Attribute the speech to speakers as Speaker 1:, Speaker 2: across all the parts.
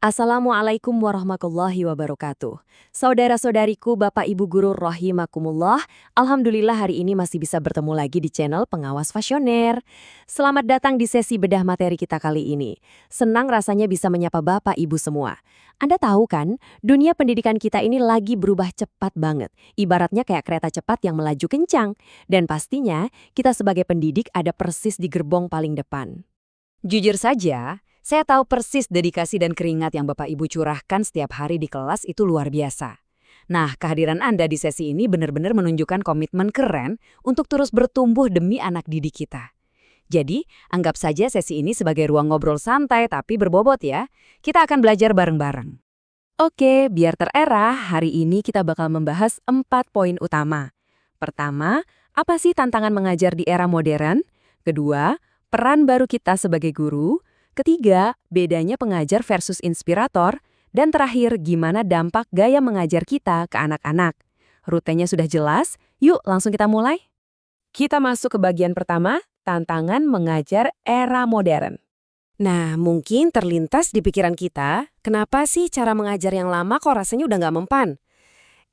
Speaker 1: Assalamualaikum warahmatullahi wabarakatuh. Saudara-saudariku, Bapak Ibu Guru rahimakumullah, Alhamdulillah hari ini masih bisa bertemu lagi di channel Pengawas Fashioner. Selamat datang di sesi bedah materi kita kali ini. Senang rasanya bisa menyapa Bapak Ibu semua. Anda tahu kan, dunia pendidikan kita ini lagi berubah cepat banget. Ibaratnya kayak kereta cepat yang melaju kencang. Dan pastinya, kita sebagai pendidik ada persis di gerbong paling depan.
Speaker 2: Jujur saja, saya tahu persis dedikasi dan keringat yang Bapak Ibu curahkan setiap hari di kelas itu luar biasa. Nah, kehadiran Anda di sesi ini benar-benar menunjukkan komitmen keren untuk terus bertumbuh demi anak didik kita. Jadi, anggap saja sesi ini sebagai ruang ngobrol santai tapi berbobot ya. Kita akan belajar bareng-bareng.
Speaker 1: Oke, biar terarah, hari ini kita bakal membahas 4 poin utama. Pertama, apa sih tantangan mengajar di era modern? Kedua, peran baru kita sebagai guru. Ketiga, bedanya pengajar versus inspirator. Dan terakhir, gimana dampak gaya mengajar kita ke anak-anak. Rutenya sudah jelas, yuk langsung kita mulai. Kita masuk ke bagian pertama, tantangan mengajar era modern. Nah, mungkin terlintas di pikiran kita, kenapa sih cara mengajar yang lama kok rasanya udah nggak mempan?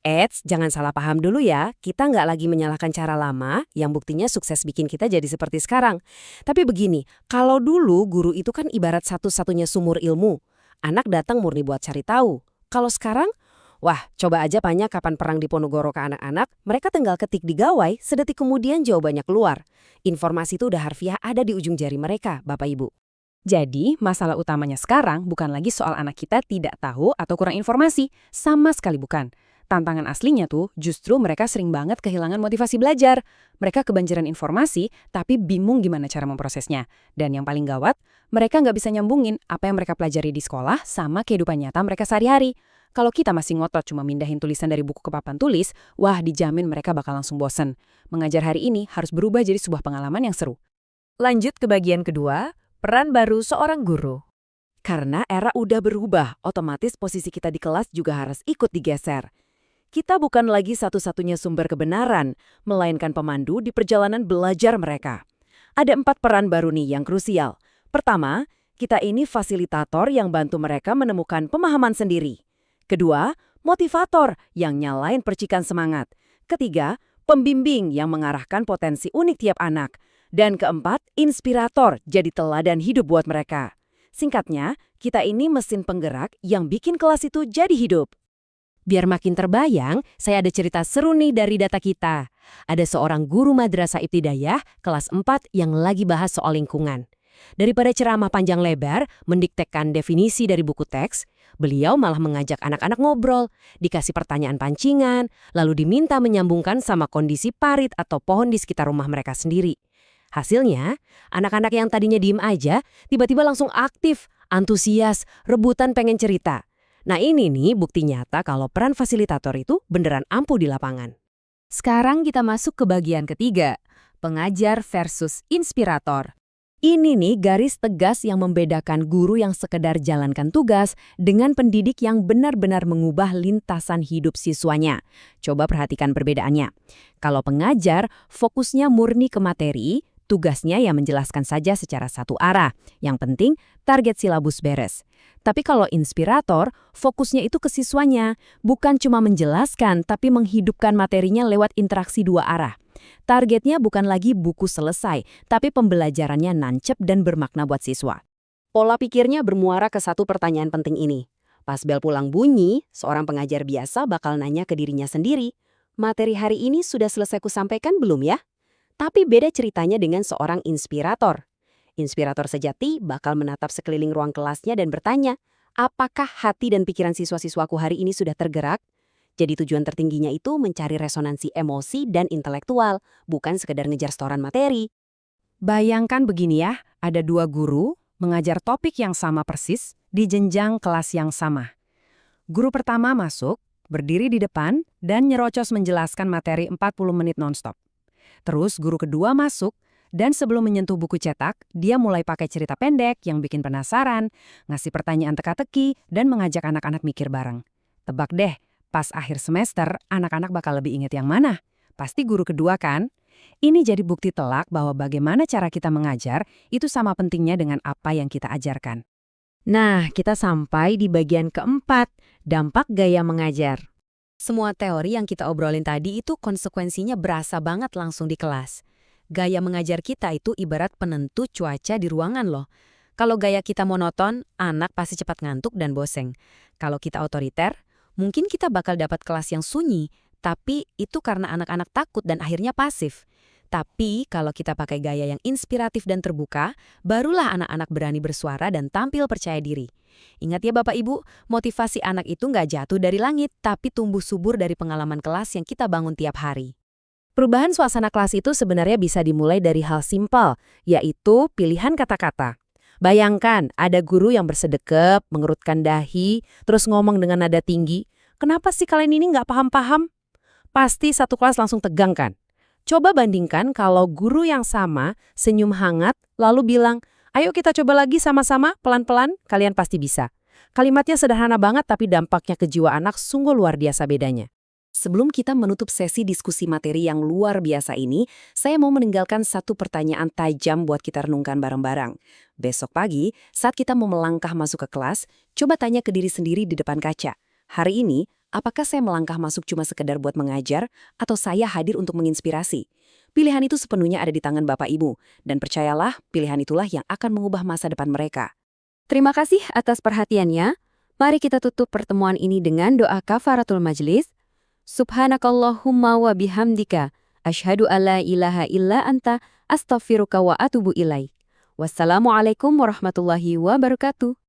Speaker 1: Eits, jangan salah paham dulu ya, kita nggak lagi menyalahkan cara lama yang buktinya sukses bikin kita jadi seperti sekarang. Tapi begini, kalau dulu guru itu kan ibarat satu-satunya sumur ilmu. Anak datang murni buat cari tahu. Kalau sekarang, wah, coba aja tanya kapan perang di Ponorogo ke anak-anak, mereka tinggal ketik di gawai, sedetik kemudian jawabannya keluar. Informasi itu udah harfiah ada di ujung jari mereka, Bapak Ibu. Jadi, masalah utamanya sekarang bukan lagi soal anak kita tidak tahu atau kurang informasi, sama sekali bukan. Tantangan aslinya tuh justru mereka sering banget kehilangan motivasi belajar. Mereka kebanjiran informasi, tapi bingung gimana cara memprosesnya. Dan yang paling gawat, mereka nggak bisa nyambungin apa yang mereka pelajari di sekolah sama kehidupan nyata mereka sehari-hari. Kalau kita masih ngotot cuma mindahin tulisan dari buku ke papan tulis, wah dijamin mereka bakal langsung bosen. Mengajar hari ini harus berubah jadi sebuah pengalaman yang seru. Lanjut ke bagian kedua, peran baru seorang guru. Karena era udah berubah, otomatis posisi kita di kelas juga harus ikut digeser. Kita bukan lagi satu-satunya sumber kebenaran, melainkan pemandu di perjalanan belajar mereka. Ada 4 peran baru nih yang krusial. Pertama, kita ini fasilitator yang bantu mereka menemukan pemahaman sendiri. Kedua, motivator yang nyalain percikan semangat. Ketiga, pembimbing yang mengarahkan potensi unik tiap anak. Dan keempat, inspirator jadi teladan hidup buat mereka. Singkatnya, kita ini mesin penggerak yang bikin kelas itu jadi hidup. Biar makin terbayang, saya ada cerita seru nih dari data kita. Ada seorang guru madrasah ibtidaiyah kelas 4 yang lagi bahas soal lingkungan. Daripada ceramah panjang lebar, mendiktekan definisi dari buku teks, beliau malah mengajak anak-anak ngobrol, dikasih pertanyaan pancingan, lalu diminta menyambungkan sama kondisi parit atau pohon di sekitar rumah mereka sendiri. Hasilnya, anak-anak yang tadinya diem aja, tiba-tiba langsung aktif, antusias, rebutan pengen cerita. Nah ini nih bukti nyata kalau peran fasilitator itu beneran ampuh di lapangan. Sekarang kita masuk ke bagian ketiga, pengajar versus inspirator. Ini nih garis tegas yang membedakan guru yang sekedar jalankan tugas dengan pendidik yang benar-benar mengubah lintasan hidup siswanya. Coba perhatikan perbedaannya. Kalau pengajar, fokusnya murni ke materi, tugasnya ya menjelaskan saja secara satu arah. Yang penting, target silabus beres. Tapi kalau inspirator, fokusnya itu ke siswanya. Bukan cuma menjelaskan, tapi menghidupkan materinya lewat interaksi dua arah. Targetnya bukan lagi buku selesai, tapi pembelajarannya nancep dan bermakna buat siswa. Pola pikirnya bermuara ke satu pertanyaan penting ini. Pas bel pulang bunyi, seorang pengajar biasa bakal nanya ke dirinya sendiri, materi hari ini sudah selesai kusampaikan belum ya? Tapi beda ceritanya dengan seorang inspirator. Inspirator sejati bakal menatap sekeliling ruang kelasnya dan bertanya, apakah hati dan pikiran siswa-siswaku hari ini sudah tergerak? Jadi tujuan tertingginya itu mencari resonansi emosi dan intelektual, bukan sekedar ngejar setoran materi. Bayangkan begini ya, ada 2 guru mengajar topik yang sama persis di jenjang kelas yang sama. Guru pertama masuk, berdiri di depan, dan nyerocos menjelaskan materi 40 menit nonstop. Terus guru kedua masuk, dan sebelum menyentuh buku cetak, dia mulai pakai cerita pendek yang bikin penasaran, ngasih pertanyaan teka-teki, dan mengajak anak-anak mikir bareng. Tebak deh, pas akhir semester, anak-anak bakal lebih ingat yang mana? Pasti guru kedua kan? Ini jadi bukti telak bahwa bagaimana cara kita mengajar itu sama pentingnya dengan apa yang kita ajarkan.
Speaker 2: Nah, kita sampai di bagian keempat, dampak gaya mengajar.
Speaker 1: Semua teori yang kita obrolin tadi itu konsekuensinya berasa banget langsung di kelas. Gaya mengajar kita itu ibarat penentu cuaca di ruangan loh. Kalau gaya kita monoton, anak pasti cepat ngantuk dan bosen. Kalau kita otoriter, mungkin kita bakal dapat kelas yang sunyi, tapi itu karena anak-anak takut dan akhirnya pasif. Tapi kalau kita pakai gaya yang inspiratif dan terbuka, barulah anak-anak berani bersuara dan tampil percaya diri. Ingat ya Bapak Ibu, motivasi anak itu nggak jatuh dari langit, tapi tumbuh subur dari pengalaman kelas yang kita bangun tiap hari.
Speaker 2: Perubahan suasana kelas itu sebenarnya bisa dimulai dari hal simpel, yaitu pilihan kata-kata. Bayangkan ada guru yang bersedekap, mengerutkan dahi, terus ngomong dengan nada tinggi. Kenapa sih kalian ini nggak paham-paham? Pasti satu kelas langsung tegang kan? Coba bandingkan kalau guru yang sama senyum hangat lalu bilang, ayo kita coba lagi sama-sama pelan-pelan, kalian pasti bisa. Kalimatnya sederhana banget tapi dampaknya ke jiwa anak sungguh luar biasa bedanya.
Speaker 1: Sebelum kita menutup sesi diskusi materi yang luar biasa ini, saya mau meninggalkan satu pertanyaan tajam buat kita renungkan bareng-bareng. Besok pagi, saat kita mau melangkah masuk ke kelas, coba tanya ke diri sendiri di depan kaca. Hari ini, apakah saya melangkah masuk cuma sekedar buat mengajar, atau saya hadir untuk menginspirasi? Pilihan itu sepenuhnya ada di tangan Bapak Ibu, dan percayalah, pilihan itulah yang akan mengubah masa depan mereka. Terima kasih atas perhatiannya. Mari kita tutup pertemuan ini dengan doa kafaratul majlis. Subhanakallahumma wa bihamdika, asyhadu alla ilaha illa anta, astaghfiruka wa atubu ilaik. Wassalamualaikum warahmatullahi wabarakatuh.